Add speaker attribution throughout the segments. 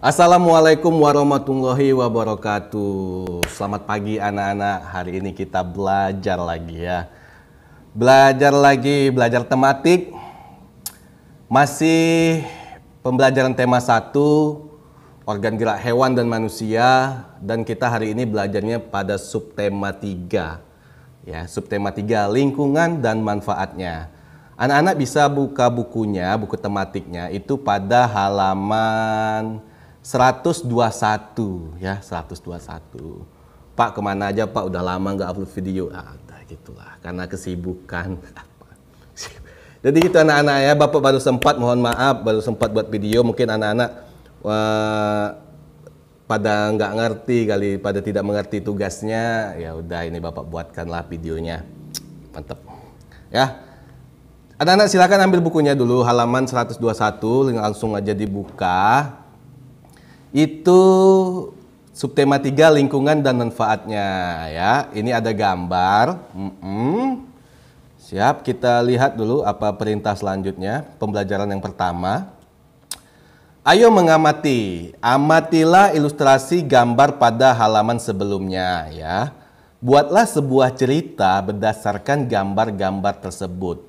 Speaker 1: Assalamualaikum warahmatullahi wabarakatuh. Selamat pagi anak-anak. Hari ini kita belajar lagi ya. Belajar tematik. Masih pembelajaran tema 1, organ gerak hewan dan manusia. Dan kita hari ini belajarnya pada subtema 3. Ya, subtema 3, lingkungan dan manfaatnya. Anak-anak bisa buka bukunya, buku tematiknya itu pada halaman 121 ya, 121. Pak, kemana aja Pak? Udah lama nggak upload video. Udah gitulah, karena kesibukan. Jadi gitu anak-anak ya, Bapak baru sempat, mohon maaf, baru sempat buat video. Mungkin anak-anak pada nggak ngerti kali, pada tidak mengerti tugasnya. Ya udah, ini Bapak buatkanlah videonya. Mantap. Ya. Anak-anak silakan ambil bukunya dulu, halaman 121, langsung aja dibuka. Itu subtema 3, lingkungan dan manfaatnya ya. Ini ada gambar. Siap, kita lihat dulu apa perintah selanjutnya. Pembelajaran yang pertama. Ayo mengamati. Amatilah ilustrasi gambar pada halaman sebelumnya ya. Buatlah sebuah cerita berdasarkan gambar-gambar tersebut.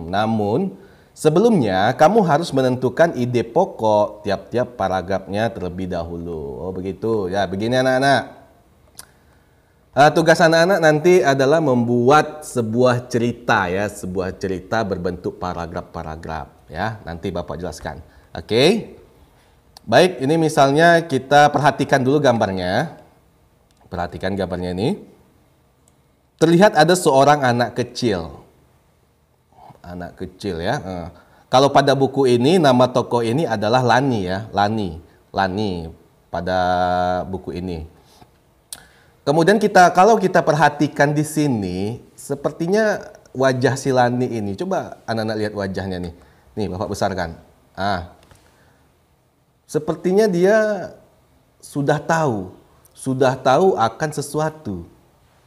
Speaker 1: Namun sebelumnya, kamu harus menentukan ide pokok tiap-tiap paragrafnya terlebih dahulu. Oh begitu, ya begini anak-anak. Tugas anak-anak nanti adalah membuat sebuah cerita ya, sebuah cerita berbentuk paragraf-paragraf ya. Nanti Bapak jelaskan. Oke. Baik, ini misalnya kita perhatikan dulu gambarnya. Perhatikan gambarnya ini. Terlihat ada seorang anak kecil. Anak kecil ya. Kalau pada buku ini nama tokoh ini adalah Lani ya, Lani pada buku ini. Kemudian kalau kita perhatikan di sini, sepertinya wajah si Lani ini. Coba anak-anak lihat wajahnya nih. Nih Bapak besarkan. Sepertinya dia sudah tahu akan sesuatu,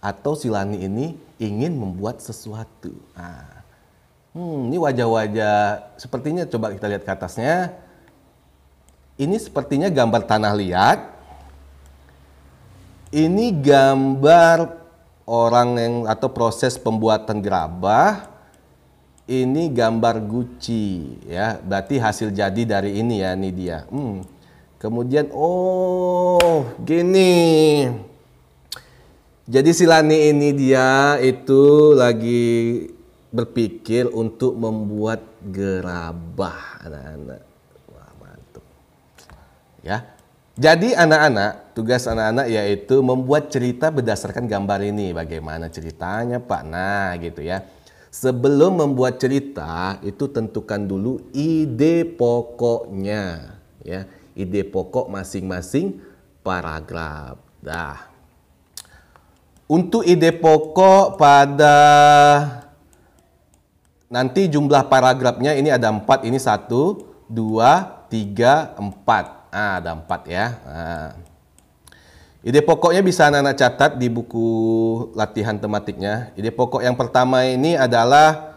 Speaker 1: atau si Lani ini ingin membuat sesuatu. Ini wajah-wajah, sepertinya coba kita lihat ke atasnya. Ini sepertinya gambar tanah liat. Ini gambar orang yang atau proses pembuatan gerabah. Ini gambar guci ya, berarti hasil jadi dari ini ya, ini dia. Kemudian gini. Jadi si Lani ini dia itu lagi berpikir untuk membuat gerabah anak-anak. Wah, mantap. Ya. Jadi anak-anak, tugas anak-anak yaitu membuat cerita berdasarkan gambar ini. Bagaimana ceritanya, Pak? Nah, gitu ya. Sebelum membuat cerita, itu tentukan dulu ide pokoknya, ya. Ide pokok masing-masing paragraf. Untuk ide pokok pada nanti jumlah paragrafnya ini ada 4, ini 1, 2, 3, 4. Ada 4 ya. Ide pokoknya bisa anak-anak catat di buku latihan tematiknya. Ide pokok yang pertama ini adalah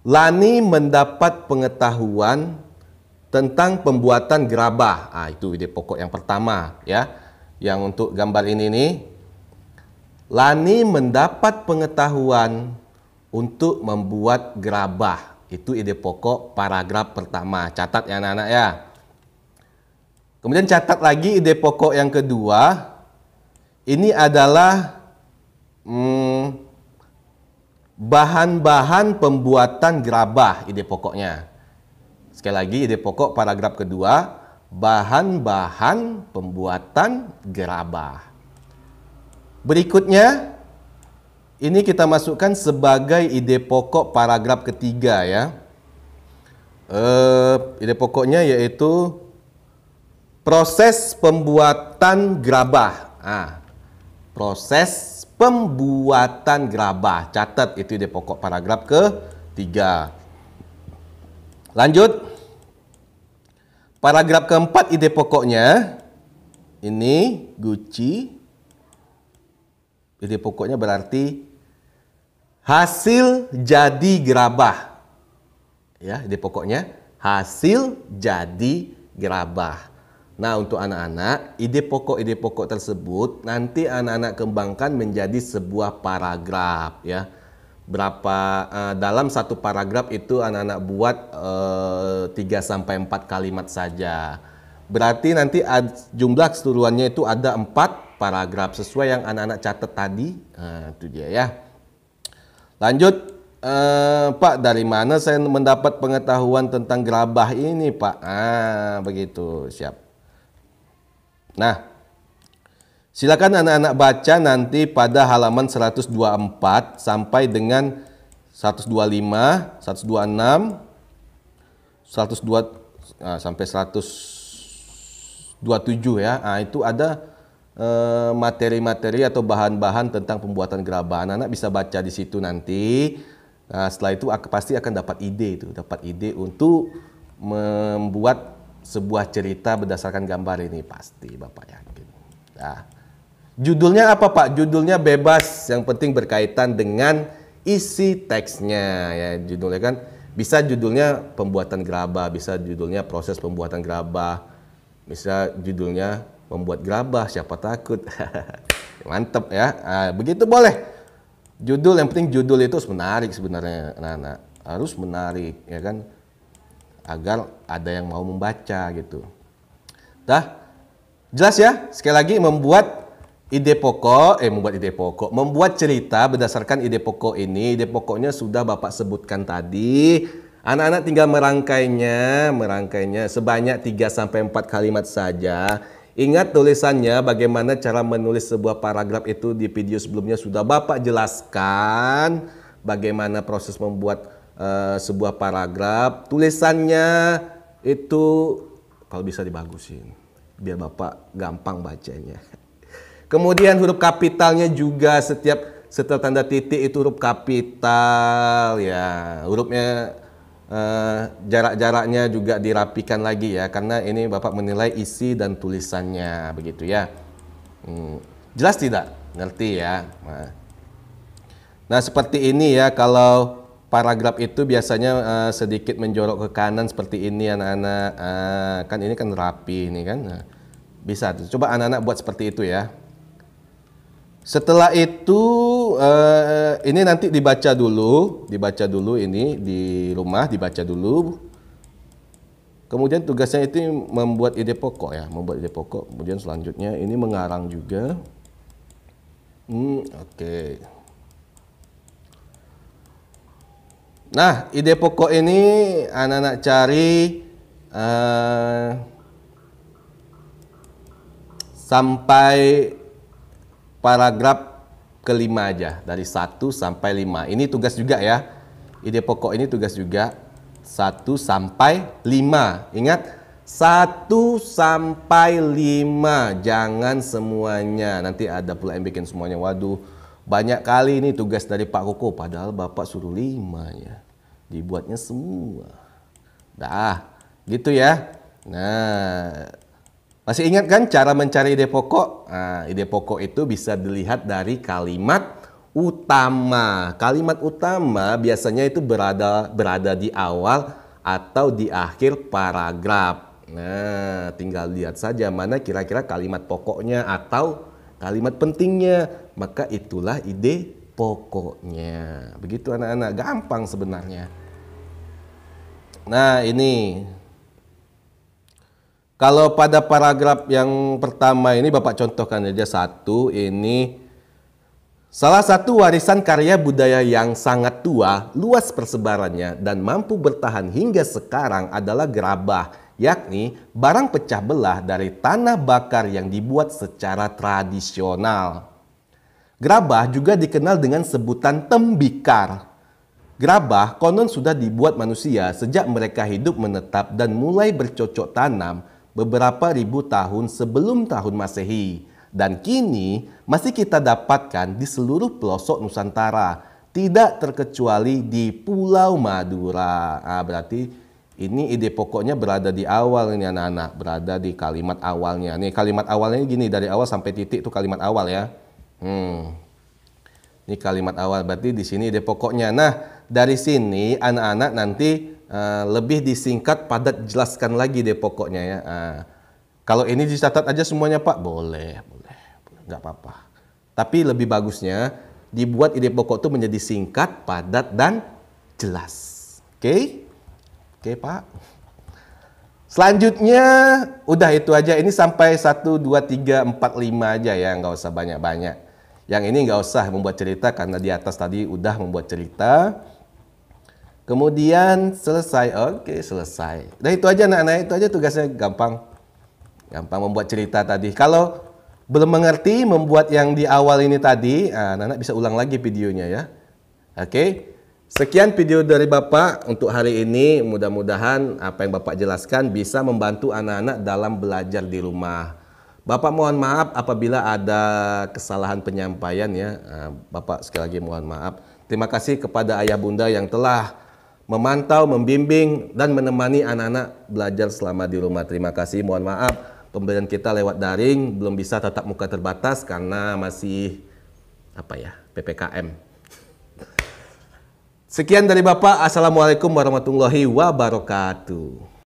Speaker 1: Lani mendapat pengetahuan tentang pembuatan gerabah. Itu ide pokok yang pertama ya. Yang untuk gambar ini nih, Lani mendapat pengetahuan untuk membuat gerabah. Itu ide pokok paragraf pertama. Catat ya anak-anak ya. Kemudian catat lagi ide pokok yang kedua. Ini adalah bahan-bahan pembuatan gerabah, ide pokoknya. Sekali lagi ide pokok paragraf kedua, bahan-bahan pembuatan gerabah. Berikutnya, ini kita masukkan sebagai ide pokok paragraf ketiga ya. Ide pokoknya yaitu proses pembuatan gerabah. Proses pembuatan gerabah. Catat itu ide pokok paragraf ketiga. Lanjut. Paragraf keempat ide pokoknya. Ini guci. Ide pokoknya berarti hasil jadi gerabah. Ya, ide pokoknya hasil jadi gerabah. Nah, untuk anak-anak, ide pokok tersebut nanti anak-anak kembangkan menjadi sebuah paragraf ya. Dalam satu paragraf itu anak-anak buat 3 sampai 4 kalimat saja. Berarti nanti jumlah keseluruhannya itu ada 4 paragraf sesuai yang anak-anak catat tadi. Nah, itu dia ya. Lanjut, Pak, dari mana saya mendapat pengetahuan tentang gerabah ini, Pak? Begitu, siap. Nah, silakan anak-anak baca nanti pada halaman 124 sampai dengan 125, 126, 102 sampai 127 ya. Itu ada materi-materi atau bahan-bahan tentang pembuatan gerabah. Anak-anak bisa baca di situ nanti. Nah, setelah itu pasti akan dapat ide untuk membuat sebuah cerita berdasarkan gambar ini, pasti Bapak yakin. Nah, judulnya apa, Pak? Judulnya bebas, yang penting berkaitan dengan isi teksnya ya. Judulnya kan bisa judulnya pembuatan gerabah, bisa judulnya proses pembuatan gerabah, bisa judulnya membuat gerabah, siapa takut. Mantap ya. Begitu boleh. Judul, yang penting judul itu harus menarik sebenarnya, anak-anak. Harus menarik ya kan, agar ada yang mau membaca gitu. Jelas ya? Sekali lagi, membuat cerita berdasarkan ide pokok ini. Ide pokoknya sudah Bapak sebutkan tadi. Anak-anak tinggal merangkainya sebanyak 3 sampai 4 kalimat saja. Ingat tulisannya, bagaimana cara menulis sebuah paragraf itu di video sebelumnya sudah Bapak jelaskan. Bagaimana proses membuat sebuah paragraf, tulisannya itu kalau bisa dibagusin biar Bapak gampang bacanya. Kemudian huruf kapitalnya juga, setelah tanda titik itu huruf kapital ya. Hurufnya jarak-jaraknya juga dirapikan lagi ya, karena ini Bapak menilai isi dan tulisannya begitu ya. Jelas tidak? Ngerti ya? Nah, seperti ini ya, kalau paragraf itu biasanya sedikit menjorok ke kanan seperti ini anak-anak. Kan ini kan rapi ini kan. Bisa tuh. Coba anak-anak buat seperti itu ya. Setelah itu ini nanti dibaca dulu ini di rumah, dibaca dulu. Kemudian tugasnya itu membuat ide pokok ya, Kemudian selanjutnya ini mengarang juga. Oke. Nah, ide pokok ini anak-anak cari sampai paragraf kelima aja, dari 1 sampai 5. Ini tugas juga ya. Ide pokok ini tugas juga 1 sampai 5. Ingat, 1 sampai 5. Jangan semuanya. Nanti ada pula yang bikin semuanya. Waduh, banyak kali ini tugas dari Pak Koko, padahal Bapak suruh 5 ya. Dibuatnya semua. Gitu ya. Nah, masih ingat kan cara mencari ide pokok? Nah, ide pokok itu bisa dilihat dari kalimat utama. Kalimat utama biasanya itu berada di awal atau di akhir paragraf. Nah, tinggal lihat saja mana kira-kira kalimat pokoknya atau kalimat pentingnya. Maka itulah ide pokoknya. Begitu anak-anak, gampang sebenarnya. Nah, ini kalau pada paragraf yang pertama ini Bapak contohkan aja 1. Ini salah satu warisan karya budaya yang sangat tua, luas persebarannya, dan mampu bertahan hingga sekarang adalah gerabah, yakni barang pecah belah dari tanah bakar yang dibuat secara tradisional. Gerabah juga dikenal dengan sebutan tembikar. Gerabah konon sudah dibuat manusia sejak mereka hidup menetap dan mulai bercocok tanam beberapa ribu tahun sebelum tahun Masehi. Dan kini masih kita dapatkan di seluruh pelosok Nusantara, tidak terkecuali di Pulau Madura. Berarti ini ide pokoknya berada di awal ini anak-anak, berada di kalimat awalnya. Nih kalimat awalnya gini, dari awal sampai titik itu kalimat awal ya. Ini kalimat awal, berarti di sini ide pokoknya. Nah, dari sini anak-anak nanti lebih disingkat, padat, jelaskan lagi ide pokoknya ya. Kalau ini dicatat aja semuanya Pak, boleh, nggak apa-apa. Tapi lebih bagusnya dibuat ide pokok itu menjadi singkat, padat, dan jelas. Oke? Oke Pak. Selanjutnya, udah itu aja. Ini sampai 1, 2, 3, 4, 5 aja ya, nggak usah banyak-banyak. Yang ini nggak usah membuat cerita karena di atas tadi udah membuat cerita. Kemudian selesai. Oke, selesai. Udah itu aja anak-anak, itu aja tugasnya, gampang. Gampang membuat cerita tadi. Kalau belum mengerti membuat yang di awal ini tadi, anak-anak bisa ulang lagi videonya ya. Oke. Sekian video dari Bapak untuk hari ini. Mudah-mudahan apa yang Bapak jelaskan bisa membantu anak-anak dalam belajar di rumah. Bapak mohon maaf apabila ada kesalahan penyampaian ya. Bapak sekali lagi mohon maaf. Terima kasih kepada ayah bunda yang telah memantau, membimbing, dan menemani anak-anak belajar selama di rumah. Terima kasih, mohon maaf. Pembelajaran kita lewat daring, belum bisa tatap muka terbatas karena masih PPKM. Sekian dari Bapak. Assalamualaikum warahmatullahi wabarakatuh.